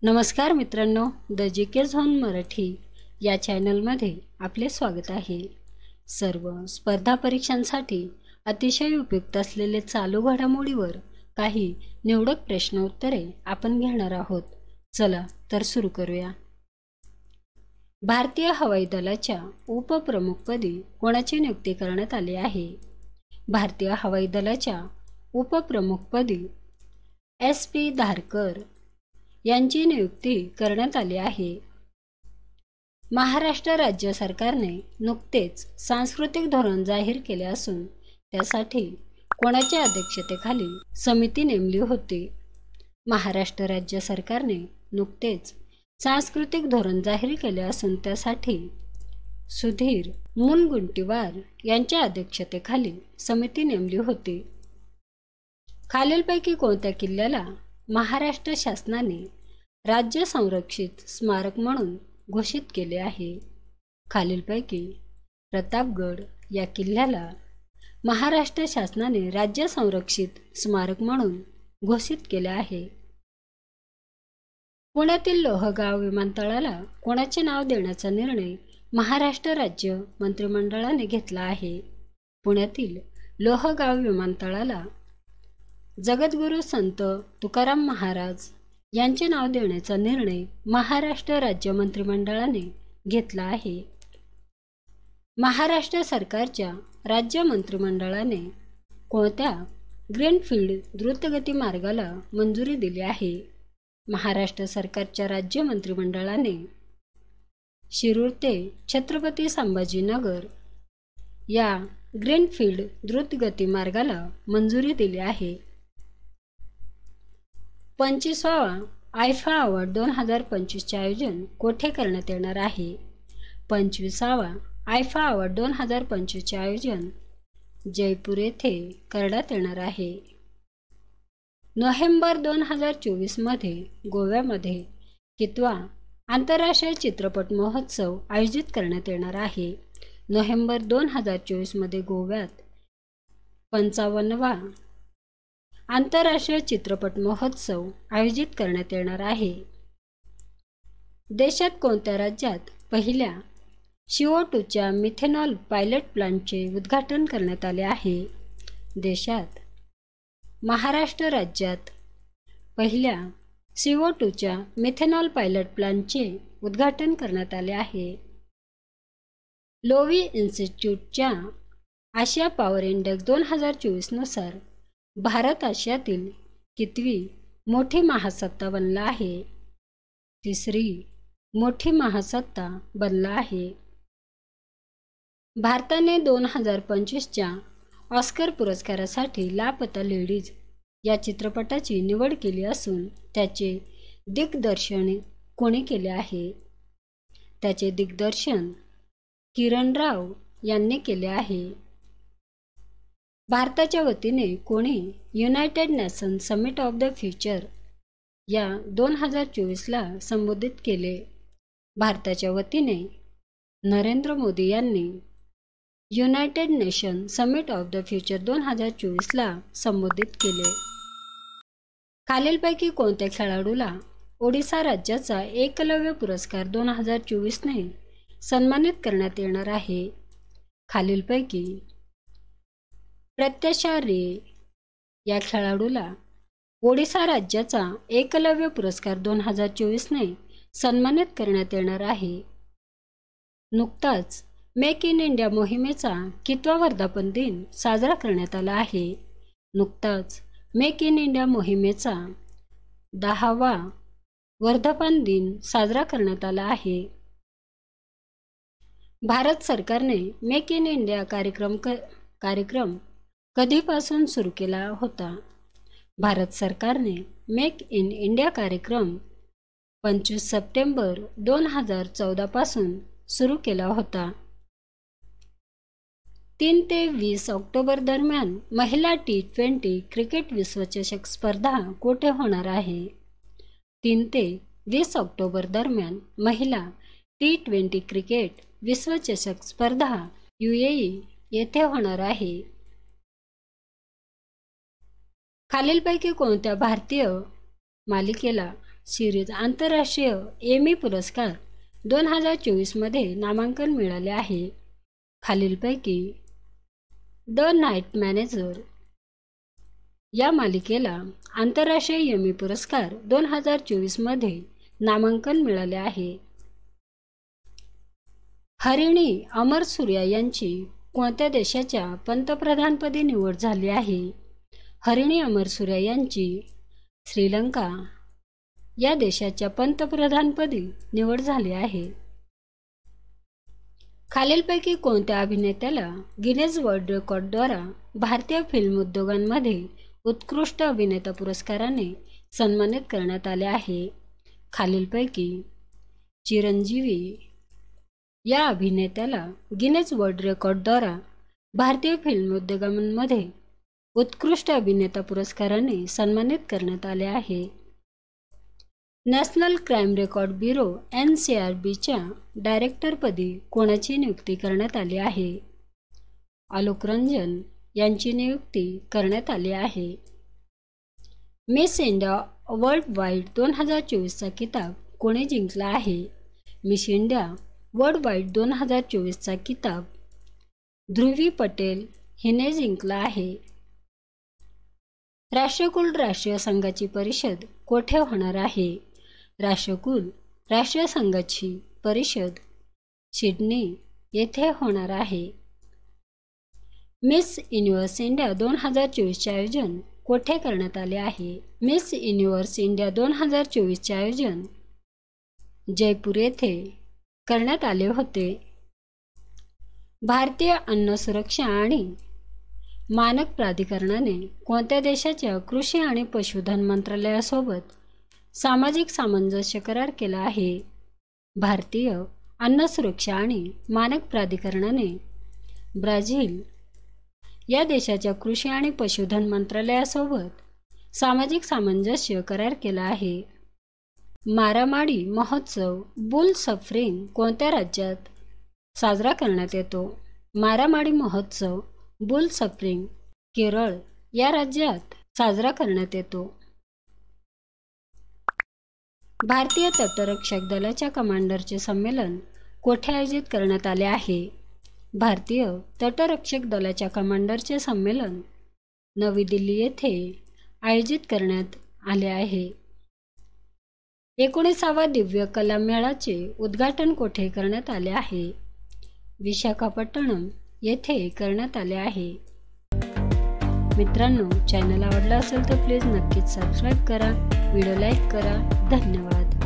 नमस्कार मित्रांनो, the GK. Zone Marathi या चॅनलमध्ये आपले स्वागत आहे. सर्व स्पर्धा परीक्षांसाठी अतिशय उपयुक्त असलेले चालू घडामोडीवर काही निवडक प्रश्न उत्तरे आपण घेणार आहोत. चला तर सुरू करूया. भारतीय हवाई दलाच्या उपप्रमुखपदी कोणाची नियुक्ती करण्यात आली आहे? भारतीय हवाई दलाच्या उपप्रमुखपदी SP धारकर यांची नियुक्ती करण्यात आली आहे. महाराष्ट्र राज्य सरकारने नुकतेच सांस्कृतिक धोरण जाहीर केले असून त्यासाठी कोणाच्या अध्यक्षतेखाली समिती नेमली होती? महाराष्ट्र राज्य सरकारने नुकतेच सांस्कृतिक धोरण जाहीर केले असून त्यासाठी सुधीर मुनगंटीवार यांच्या अध्यक्षतेखाली समिती नेमली होती. खालीलपैकी कोणत्या किल्ल्याला महाराष्ट्र शासनाने राज्य संरक्षित स्मारक म्हणून घोषित केले आहे? खालीलपैकी प्रतापगड या किल्ल्याला महाराष्ट्र शासनाने राज्य संरक्षित स्मारक म्हणून घोषित केले आहे. पुण्यातील लोहगाव विमानतळाला कोणाचे नाव देण्याचा निर्णय महाराष्ट्र राज्य मंत्रिमंडळाने घेतला आहे? पुण्यातील लोहगाव विमानतळाला जगद्गुरू संत तुकाराम महाराज यांचे नाव देण्याचा निर्णय महाराष्ट्र राज्य मंत्रिमंडळाने घेतला आहे. महाराष्ट्र सरकारच्या राज्य मंत्रिमंडळाने कोणत्या ग्रीनफील्ड द्रुतगती मार्गाला मंजुरी दिली आहे? महाराष्ट्र सरकारच्या राज्य मंत्रिमंडळाने शिरूर ते छत्रपती संभाजीनगर या ग्रीनफील्ड द्रुतगती मार्गाला मंजुरी दिली आहे. 25वा आयफा अवॉर्ड 2025 चे आयोजन कोठे करण्यात येणार आहे? 25वा आयफा अवॉर्ड 2025 चे आयोजन जयपूर येथे करण्यात येणार आहे. नोव्हेंबर 2024 मध्ये गोव्यामध्ये कितवा आंतरराष्ट्रीय चित्रपट महोत्सव आयोजित करण्यात येणार आहे? नोव्हेंबर 2024 मध्ये गोव्यात 55वा आंतरराष्ट्रीय चित्रपट महोत्सव आयोजित करण्यात येणार आहे. देशात कोणत्या राज्यात पहिल्या CO2च्या मिथेनॉल पायलट प्लांटचे उद्घाटन करण्यात आले आहे? देशात महाराष्ट्र राज्यात पहिल्या CO2च्या मिथेनॉल पायलट प्लांटचे उद्घाटन करण्यात आले आहे. लोवी इन्स्टिट्यूटच्या आशिया पॉवर इंडेक्स 2024 नुसार भारत आशियातील कितवी मोठी महासत्ता बनला आहे? तिसरी मोठी महासत्ता बनला आहे. भारताने 2025च्या ऑस्कर पुरस्कारासाठी लापता लेडीज या चित्रपटाची निवड केली असून त्याचे दिग्दर्शन कोणी केले आहे? त्याचे दिग्दर्शन किरण राव यांनी केले आहे. भारताच्या वतीने कोणी united nation summit of the future या 2024ला संबोधित केले? भारताच्या वतीने नरेंद्र मोदी यांनी united nation summit of the future 2024ला संबोधित केले. खालीलपैकी कोणत्या खेळाडूला ओडिशा राज्याचा एकलव्य पुरस्कार 2024ने सन्मानित करण्यात येणार आहे? खालीलपैकी प्रत्याशा रे या खेळाडूला ओडिशा राज्याचा एकलव्य पुरस्कार 2024ने सन्मानित करण्यात येणार आहे. नुकताच मेक इन इंडिया मोहिमेचा कितवा वर्धापन दिन साजरा करण्यात आला आहे? नुकताच मेक इन इंडिया मोहिमेचा 10वा वर्धापन दिन साजरा करण्यात आला आहे. भारत सरकारने मेक इन इंडिया कार्यक्रम कधीपासून सुरू केला होता? भारत सरकारने मेक इन इंडिया कार्यक्रम 25 सप्टेंबर 2014 पासून सुरू केला होता. 3 ते 20 ऑक्टोबर दरम्यान महिला T20 क्रिकेट विश्वचषक स्पर्धा कोठे होणार आहे? 3 ते 20 ऑक्टोबर दरम्यान महिला T20 क्रिकेट विश्वचषक स्पर्धा UAE येथे होणार आहे. खालीलपैकी कोणत्या भारतीय मालिकेला सिरीज आंतरराष्ट्रीय एमी पुरस्कार 2024 मध्ये नामांकन मिळाले आहे. खालीलपैकी द नाईट मॅनेजर या मालिकेला आंतरराष्ट्रीय एमी पुरस्कार 2024 मध्ये नामांकन मिळाले आहे. हरिणी अमर सूर्या यांची कोणत्या देशाच्या पंतप्रधानपदी निवड झाली आहे? हरिणी अमर सूर्या यांची श्रीलंका या देशाच्या पंतप्रधानपदी निवड झाली आहे. खालीलपैकी कोणत्या अभिनेत्याला गिनेस वर्ल्ड रेकॉर्डद्वारा भारतीय फिल्म उद्योगांमध्ये उत्कृष्ट अभिनेता पुरस्काराने सन्मानित करण्यात आले आहे? खालीलपैकी चिरंजीवी या अभिनेत्याला गिनेस वर्ल्ड रेकॉर्डद्वारा भारतीय फिल्म उद्योगांमध्ये उत्कृष्ट अभिनेता पुरस्काराने सन्मानित करण्यात आले आहे. नॅशनल क्राईम रेकॉर्ड ब्युरो NCRBच्या डायरेक्टरपदी कोणाची नियुक्ती करण्यात आली आहे? आलोक रंजन यांची नियुक्ती करण्यात आली आहे. मिस इंडिया वर्ल्ड वाईड 2024चा किताब कोणी जिंकला आहे? मिस इंडिया वर्ल्ड वाईड 2024चा किताब ध्रुवी पटेल हिने जिंकला आहे. राष्ट्रकुल राष्ट्रीय संघाची परिषद कोठे होणार आहे? राष्ट्रकुल राष्ट्रीय संघाची परिषद सिडनी येथे होणार आहे. मिस युनिव्हर्स इंडिया 2024चे आयोजन कोठे करण्यात आले आहे? मिस युनिव्हर्स इंडिया 2024चे आयोजन जयपूर येथे करण्यात आले होते. भारतीय अन्न सुरक्षा आणि मानक प्राधिकरणाने कोणत्या देशाच्या कृषी आणि पशुधन मंत्रालयासोबत सामाजिक सामंजस्य करार केला आहे? भारतीय अन्न सुरक्षा आणि मानक प्राधिकरणाने ब्राझील या देशाच्या कृषी आणि पशुधन मंत्रालयासोबत सामाजिक सामंजस्य करार केला आहे. मारामाडी महोत्सव बुल सफरिंग कोणत्या राज्यात साजरा करण्यात येतो? मारामाडी महोत्सव बुल सफरिंग केरळ या राज्यात साजरा करण्यात येतो. भारतीय तटरक्षक दलाच्या कमांडरचे संमेलन कोठे आयोजित करण्यात आले आहे? भारतीय तटरक्षक दलाच्या कमांडरचे संमेलन नवी दिल्ली येथे आयोजित करण्यात आले आहे. 19वा दिव्य कला मेळाचे उद्घाटन कोठे करण्यात आले आहे? विशाखापट्टणम येथे करण्यात आले आहे. मित्रांनो, चॅनल आवडला असेल तर प्लीज नक्कीच सबस्क्राईब करा, व्हिडिओ लाईक करा. धन्यवाद.